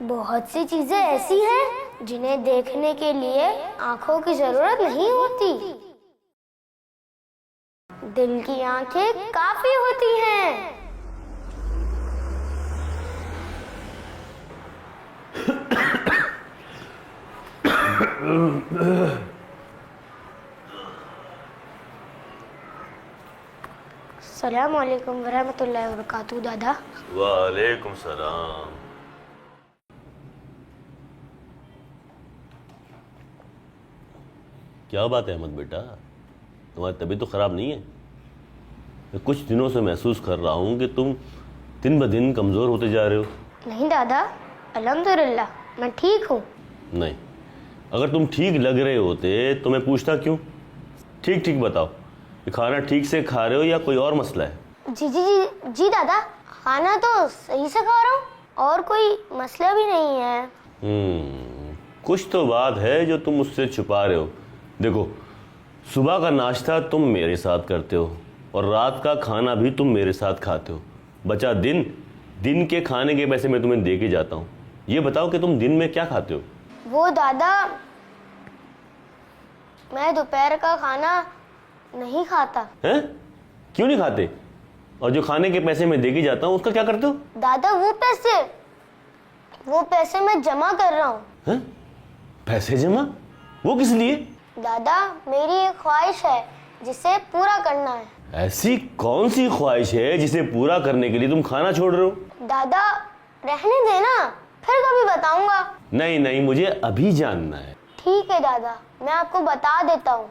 بہت سی چیزیں ایسی ہیں جنہیں دیکھنے کے لیے آنکھوں کی ضرورت نہیں ہوتی، دل کی آنکھیں کافی ہوتی ہیں۔ السلام علیکم ورحمۃ اللہ وبرکاتہ دادا۔ وعلیکم السلام۔ کیا بات ہے احمد بیٹا، تمہاری طبیعت تو خراب نہیں ہے؟ میں کچھ دنوں سے محسوس کر رہا ہوں کہ تم دن بدن کمزور ہوتے جا رہے ہو۔ نہیں دادا، الحمدللہ میں ٹھیک ہوں۔ نہیں، اگر تم ٹھیک لگ رہے ہوتے تو میں پوچھتا کیوں؟ ٹھیک بتاؤ کہ کھانا ٹھیک سے کھا رہے ہو یا کوئی اور مسئلہ ہے؟ جی دادا، کھانا تو صحیح سے کھا رہا ہوں اور کوئی مسئلہ بھی نہیں ہے۔ کچھ تو بات ہے جو تم مجھ سے چھپا رہے ہو۔ دیکھو، صبح کا ناشتہ تم میرے ساتھ کرتے ہو اور رات کا کھانا بھی تم میرے ساتھ کھاتے ہو، بچا دن کے کھانے کے پیسے میں تمہیں دے کے جاتا ہوں۔ یہ بتاؤ کہ تم دن میں کیا کھاتے ہو؟ وہ دادا، میں دوپہر کا کھانا نہیں کھاتا۔ ہیں؟ کیوں نہیں کھاتے؟ اور جو کھانے کے پیسے میں دے کے جاتا ہوں اس کا کیا کرتے ہو؟ دادا وہ پیسے میں جمع کر رہا ہوں۔ ہیں؟ پیسے جمع؟ وہ کس لیے؟ دادا، میری ایک خواہش ہے جسے پورا کرنا ہے۔ ایسی کون سی خواہش ہے جسے پورا کرنے کے لیے تم کھانا چھوڑ رہے ہو؟ دادا رہنے دینا، پھر کبھی بتاؤں گا۔ نہیں، مجھے ابھی جاننا ہے۔ ٹھیک ہے دادا، میں آپ کو بتا دیتا ہوں۔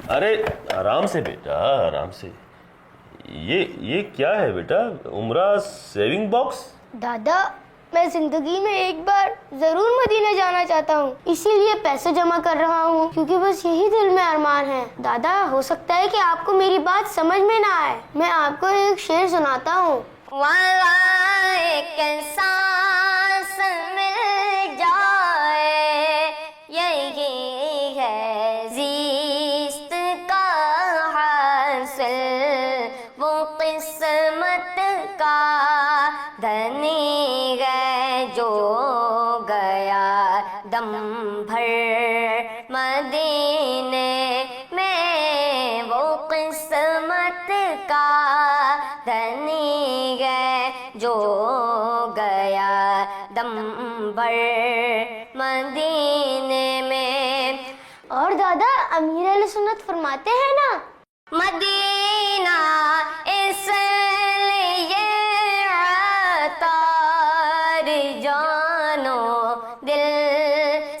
ارے آرام سے بیٹا، آرام سے۔ یہ کیا ہے بیٹا؟ عمرہ سیونگ باکس؟ دادا، میں زندگی میں ایک بار ضرور مدینہ جانا چاہتا ہوں، اسی لیے پیسے جمع کر رہا ہوں، کیونکہ بس یہی دل میں ارمان ہے۔ دادا، ہو سکتا ہے کہ آپ کو میری بات سمجھ میں نہ آئے، میں آپ کو ایک شعر سناتا ہوں۔ سانس مل جائے یہی ہے زیست کا حاصل، وہ قسمت کا دھنی ہے جو گیا دم بھر مدینے میں، وہ قسمت کا دھنی ہے جو گیا دم بھر مدینے میں۔ اور دادا، امیر علیہ سنت فرماتے ہیں نا، مدینہ اس لیے عطار جانو دل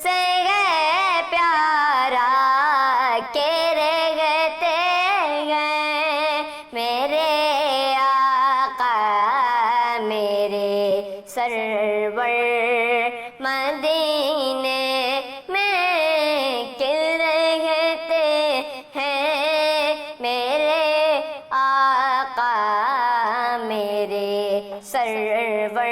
سے ہے پیارا، کہ رہتے ہیں میرے آقا میرے سرور مدینے میں، کہ رہتے ہیں میرے آقا میرے سرور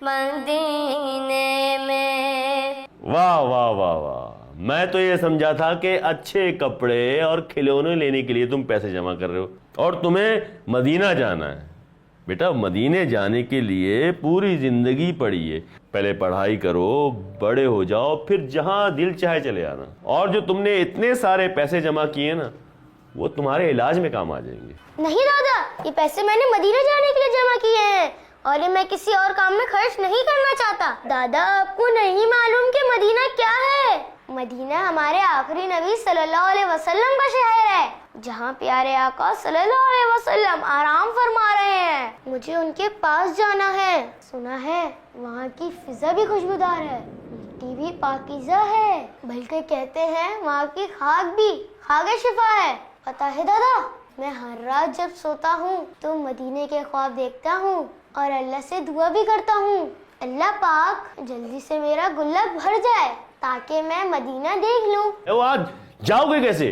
مدینے میں۔ واہ واہ واہ واہ، میں تو یہ سمجھا تھا کہ اچھے کپڑے اور کھلونے لینے کے لیے تم پیسے جمع کر رہے ہو اور تمہیں مدینہ جانا ہے۔ بیٹا، مدینے جانے کے لیے پوری زندگی پڑی ہے۔ پہلے پڑھائی کرو، بڑے ہو جاؤ، پھر جہاں دل چاہے چلے آنا۔ اور جو تم نے اتنے سارے پیسے جمع کیے نا، وہ تمہارے علاج میں کام آ جائیں گے۔ نہیں دادا، یہ پیسے میں نے مدینہ جانے کے لیے جمع کیے ہیں اور یہ میں کسی اور کام میں خرچ نہیں کرنا چاہتا۔ دادا، آپ کو نہیں معلوم کہ مدینہ کیا ہے؟ مدینہ ہمارے آخری نبی صلی اللہ علیہ وسلم کا شہر ہے، جہاں پیارے آقا صلی اللہ علیہ وسلم آرام فرما رہے ہیں۔ مجھے ان کے پاس جانا ہے۔ سنا ہے وہاں کی فضا بھی خوشبودار ہے، مٹی بھی پاکیزہ ہے، بلکہ کہتے ہیں وہاں کی خاک بھی خاک شفا ہے۔ پتہ ہے دادا، میں ہر رات جب سوتا ہوں تو مدینے کے خواب دیکھتا ہوں اور اللہ سے دعا بھی کرتا ہوں، اللہ پاک جلدی سے میرا گلہ بھر جائے تاکہ میں مدینہ دیکھ لوں۔ آج جاؤ گے کیسے؟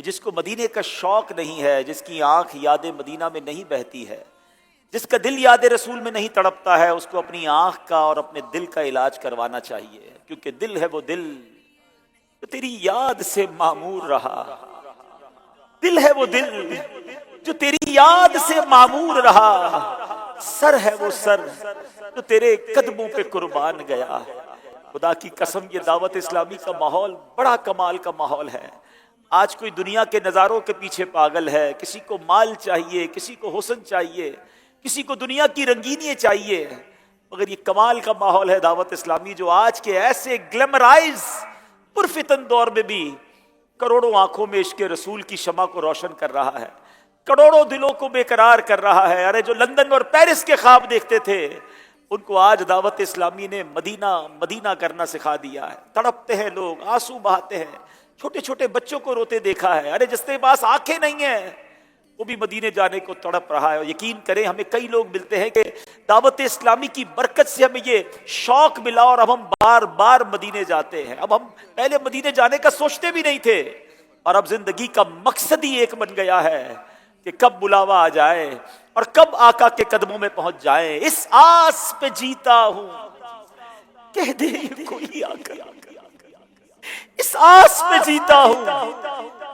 کہ جس کو مدینے کا شوق نہیں ہے، جس کی آنکھ یاد مدینہ میں نہیں بہتی ہے، جس کا دل یاد رسول میں نہیں تڑپتا ہے، اس کو اپنی آنکھ کا اور اپنے دل کا علاج کروانا چاہیے، کیونکہ دل ہے وہ دل جو تیری یاد سے معمور رہا، دل ہے وہ دل جو تیری یاد سے معمور رہا، سر ہے وہ سر جو تیرے قدموں پہ قربان گیا۔ خدا کی قسم یہ دعوت اسلامی کا ماحول بڑا کمال کا ماحول ہے۔ آج کوئی دنیا کے نظاروں کے پیچھے پاگل ہے، کسی کو مال چاہیے، کسی کو حسن چاہیے، کسی کو دنیا کی رنگینیاں چاہیے، مگر یہ کمال کا ماحول ہے دعوت اسلامی جو آج کے ایسے گلیمرائز پرفتن دور میں بھی کروڑوں آنکھوں میں عشق رسول کی شمع کو روشن کر رہا ہے، کروڑوں دلوں کو بے قرار کر رہا ہے۔ ارے جو لندن اور پیرس کے خواب دیکھتے تھے ان کو آج دعوت اسلامی نے مدینہ مدینہ کرنا سکھا دیا ہے۔ تڑپتے ہیں لوگ، آنسو بہاتے ہیں، چھوٹے چھوٹے بچوں کو روتے دیکھا ہے۔ ارے جس کے پاس آنکھیں نہیں ہیں وہ بھی مدینے جانے کو تڑپ رہا ہے۔ اور یقین کریں ہمیں کئی لوگ ملتے ہیں کہ دعوت اسلامی کی برکت سے ہمیں یہ شوق ملا اور اب ہم بار بار مدینے جاتے ہیں۔ اب ہم پہلے مدینے جانے کا سوچتے بھی نہیں تھے اور اب زندگی کا مقصد ہی ایک بن گیا ہے کہ کب بلاوا آ جائے اور کب آقا کے قدموں میں پہنچ جائیں۔ اس آس پہ جیتا ہوں کہہ دے یہ کوئی آ کر، اس آس پہ جیتا ہوں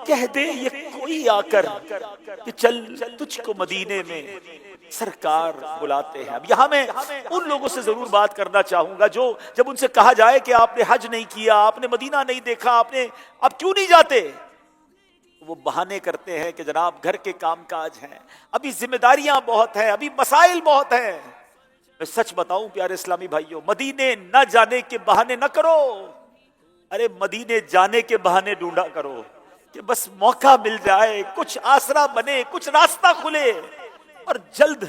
کہہ دے یہ کوئی آ کر کہ چل تجھ کو مدینے میں سرکار بلاتے ہیں۔ اب یہاں میں ان لوگوں سے ضرور بات کرنا چاہوں گا جو جب ان سے کہا جائے کہ آپ نے حج نہیں کیا، آپ نے مدینہ نہیں دیکھا، آپ کیوں نہیں جاتے، وہ بہانے کرتے ہیں کہ جناب گھر کے کام کاج ہیں، ابھی ذمہ داریاں بہت ہیں، ابھی مسائل بہت ہیں۔ میں سچ بتاؤں پیارے اسلامی بھائیوں، مدینے نہ جانے کے بہانے نہ کرو، ارے مدینے جانے کے بہانے ڈھونڈا کرو کہ بس موقع مل جائے، کچھ آسرا بنے، کچھ راستہ کھلے اور جلد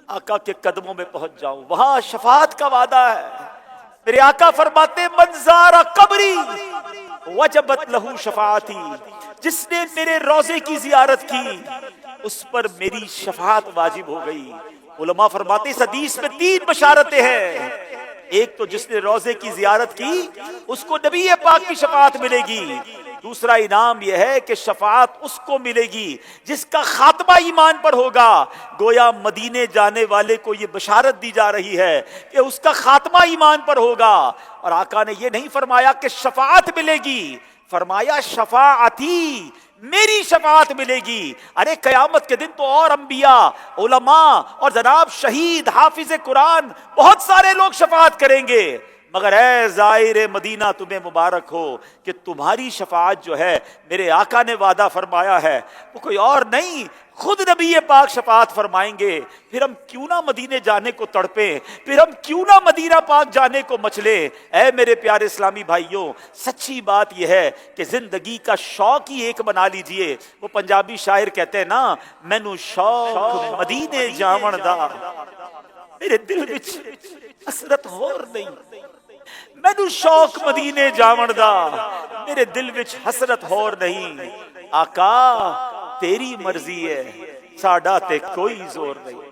آقا کے قدموں میں پہنچ جاؤں۔ وہاں شفاعت کا وعدہ ہے۔ میرے آقا فرماتے من زار قبری وجبت لہو شفاعتی، جس نے میرے روضے کی زیارت کی اس پر میری شفاعت واجب ہو گئی۔ علماء فرماتے اس حدیث میں 3 بشارتیں ہیں۔ ایک تو جس نے روضے کی زیارت کی اس کو نبی پاک کی شفاعت ملے گی، دوسرا انعام یہ ہے کہ شفاعت اس کو ملے گی جس کا خاتمہ ایمان پر ہوگا۔ گویا مدینے جانے والے کو یہ بشارت دی جا رہی ہے کہ اس کا خاتمہ ایمان پر ہوگا۔ اور آقا نے یہ نہیں فرمایا کہ شفاعت ملے گی، فرمایا شفاعتی، میری شفاعت ملے گی۔ ارے قیامت کے دن تو اور انبیاء، علماء اور جناب شہید، حافظ قرآن، بہت سارے لوگ شفاعت کریں گے، مگر اے زائر مدینہ تمہیں مبارک ہو کہ تمہاری شفاعت جو ہے میرے آقا نے وعدہ فرمایا ہے وہ کوئی اور نہیں، خود نبی پاک شفاعت فرمائیں گے۔ پھر ہم کیوں نہ مدینے جانے کو تڑپیں، پھر ہم کیوں نہ مدینہ پاک جانے کو مچلیں۔ اے میرے پیارے اسلامی بھائیوں، سچی بات یہ ہے کہ زندگی کا شوق ہی ایک بنا لیجئے۔ وہ پنجابی شاعر کہتے ہیں نا، مینوں شوق مدینے جاون دا، میرے دل وچ حسرت ہور نہیں، مینوں شوق مدینے جاون دا، میرے دل وچ حسرت ہور نہیں۔ آقا تیری مرضی ہے، ساڈا تے کوئی زور نہیں۔